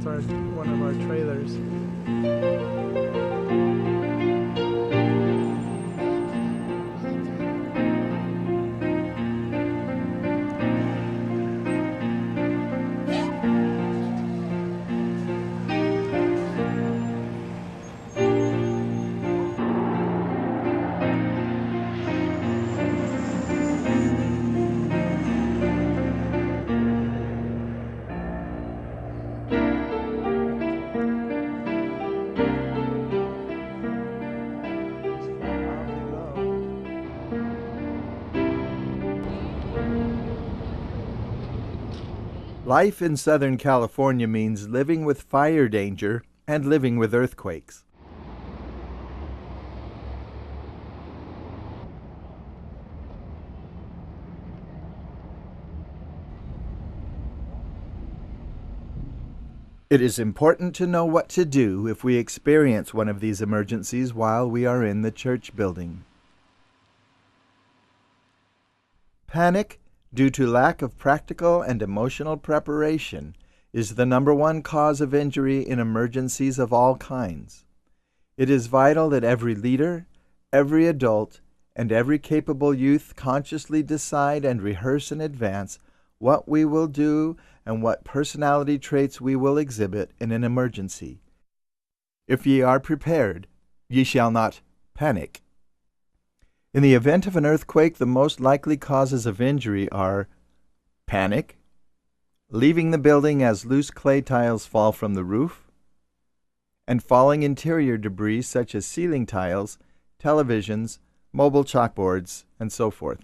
with one of our trailers. Life in Southern California means living with fire danger and living with earthquakes. It is important to know what to do if we experience one of these emergencies while we are in the church building. Panic, due to lack of practical and emotional preparation, is the number one cause of injury in emergencies of all kinds. It is vital that every leader, every adult, and every capable youth consciously decide and rehearse in advance what we will do and what personality traits we will exhibit in an emergency. If ye are prepared, ye shall not panic. In the event of an earthquake, the most likely causes of injury are panic, leaving the building as loose clay tiles fall from the roof, and falling interior debris such as ceiling tiles, televisions, mobile chalkboards, and so forth.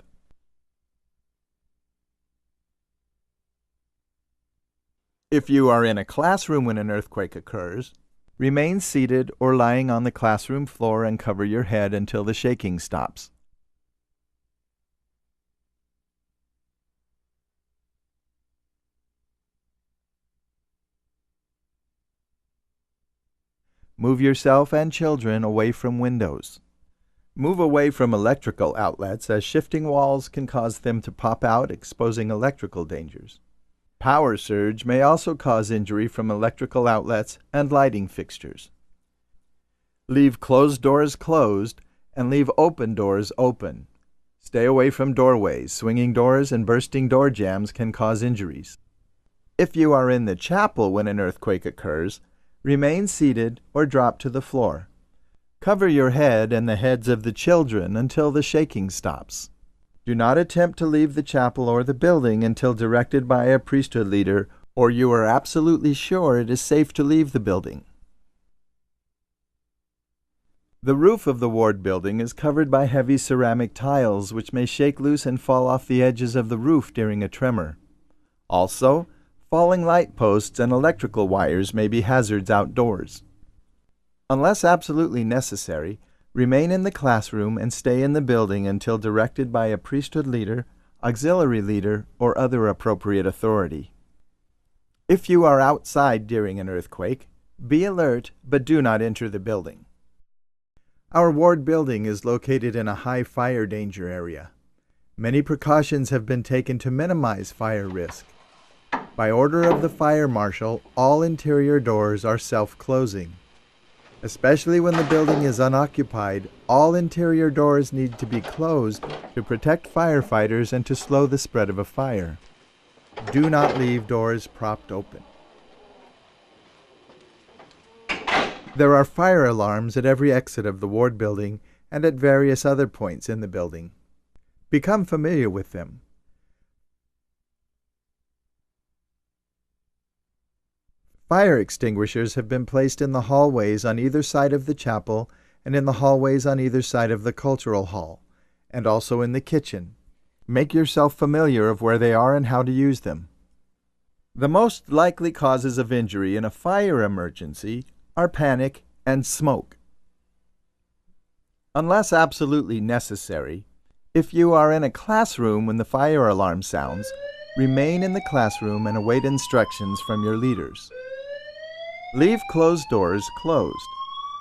If you are in a classroom when an earthquake occurs, remain seated or lying on the classroom floor and cover your head until the shaking stops. Move yourself and children away from windows. Move away from electrical outlets, as shifting walls can cause them to pop out, exposing electrical dangers. Power surge may also cause injury from electrical outlets and lighting fixtures. Leave closed doors closed and leave open doors open. Stay away from doorways. Swinging doors and bursting door jambs can cause injuries. If you are in the chapel when an earthquake occurs, remain seated or drop to the floor. Cover your head and the heads of the children until the shaking stops. Do not attempt to leave the chapel or the building until directed by a priesthood leader or you are absolutely sure it is safe to leave the building. The roof of the ward building is covered by heavy ceramic tiles which may shake loose and fall off the edges of the roof during a tremor. Also, falling light posts and electrical wires may be hazards outdoors. Unless absolutely necessary, remain in the classroom and stay in the building until directed by a priesthood leader, auxiliary leader, or other appropriate authority. If you are outside during an earthquake, be alert but do not enter the building. Our ward building is located in a high fire danger area. Many precautions have been taken to minimize fire risk. By order of the fire marshal, all interior doors are self-closing. Especially when the building is unoccupied, all interior doors need to be closed to protect firefighters and to slow the spread of a fire. Do not leave doors propped open. There are fire alarms at every exit of the ward building and at various other points in the building. Become familiar with them. Fire extinguishers have been placed in the hallways on either side of the chapel and in the hallways on either side of the cultural hall, and also in the kitchen. Make yourself familiar of where they are and how to use them. The most likely causes of injury in a fire emergency are panic and smoke. Unless absolutely necessary, if you are in a classroom when the fire alarm sounds, remain in the classroom and await instructions from your leaders. Leave closed doors closed.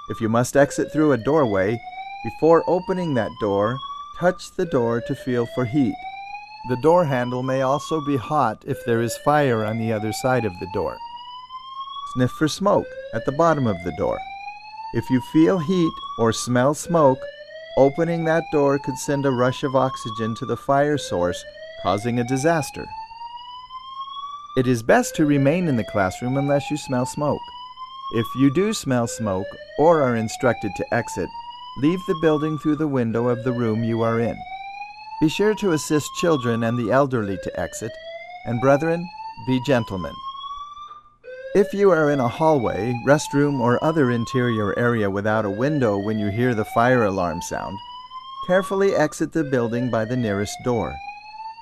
If you must exit through a doorway, before opening that door, touch the door to feel for heat. The door handle may also be hot if there is fire on the other side of the door. Sniff for smoke at the bottom of the door. If you feel heat or smell smoke, opening that door could send a rush of oxygen to the fire source, causing a disaster. It is best to remain in the classroom unless you smell smoke. If you do smell smoke or are instructed to exit, leave the building through the window of the room you are in. Be sure to assist children and the elderly to exit, and brethren, be gentlemen. If you are in a hallway, restroom, or other interior area without a window when you hear the fire alarm sound, carefully exit the building by the nearest door.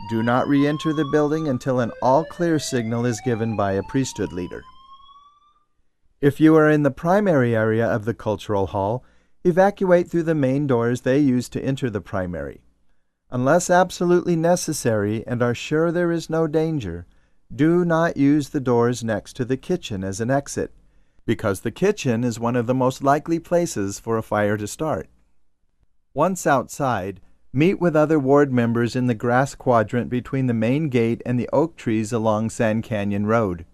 Do not re-enter the building until an all-clear signal is given by a priesthood leader. If you are in the primary area of the cultural hall, evacuate through the main doors they use to enter the primary. Unless absolutely necessary and are sure there is no danger, do not use the doors next to the kitchen as an exit, because the kitchen is one of the most likely places for a fire to start. Once outside, meet with other ward members in the grass quadrant between the main gate and the oak trees along Sand Canyon Road.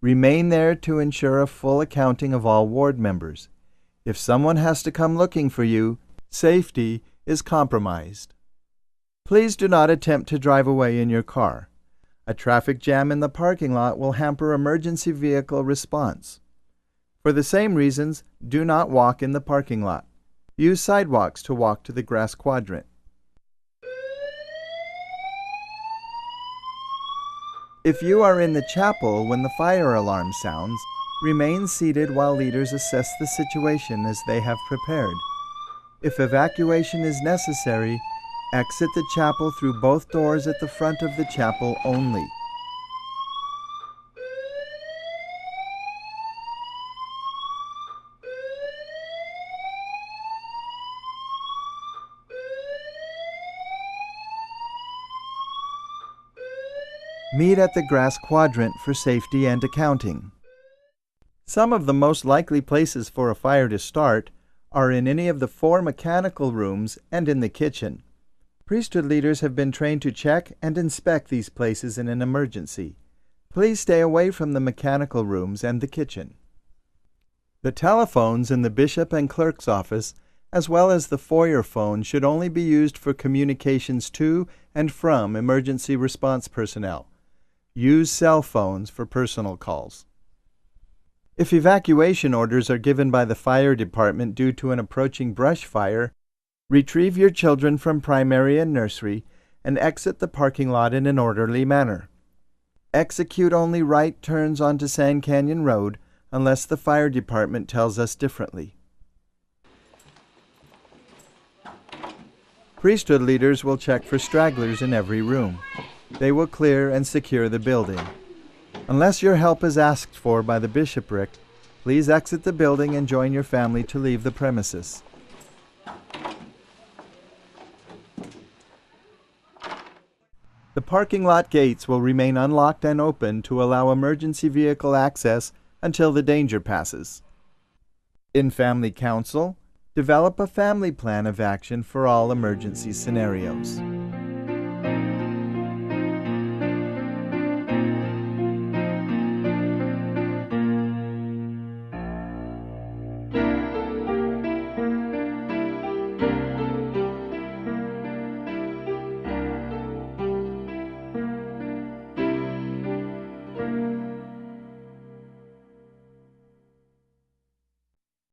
Remain there to ensure a full accounting of all ward members. If someone has to come looking for you, safety is compromised. Please do not attempt to drive away in your car. A traffic jam in the parking lot will hamper emergency vehicle response. For the same reasons, do not walk in the parking lot. Use sidewalks to walk to the grass quadrant. If you are in the chapel when the fire alarm sounds, remain seated while leaders assess the situation as they have prepared. If evacuation is necessary, exit the chapel through both doors at the front of the chapel only. Meet at the grass quadrant for safety and accounting. Some of the most likely places for a fire to start are in any of the 4 mechanical rooms and in the kitchen. Priesthood leaders have been trained to check and inspect these places in an emergency. Please stay away from the mechanical rooms and the kitchen. The telephones in the bishop and clerk's office, as well as the foyer phone, should only be used for communications to and from emergency response personnel. Use cell phones for personal calls. If evacuation orders are given by the fire department due to an approaching brush fire, retrieve your children from primary and nursery and exit the parking lot in an orderly manner. Execute only right turns onto Sand Canyon Road unless the fire department tells us differently. Priesthood leaders will check for stragglers in every room. They will clear and secure the building. Unless your help is asked for by the bishopric, please exit the building and join your family to leave the premises. The parking lot gates will remain unlocked and open to allow emergency vehicle access until the danger passes. In family council, develop a family plan of action for all emergency scenarios.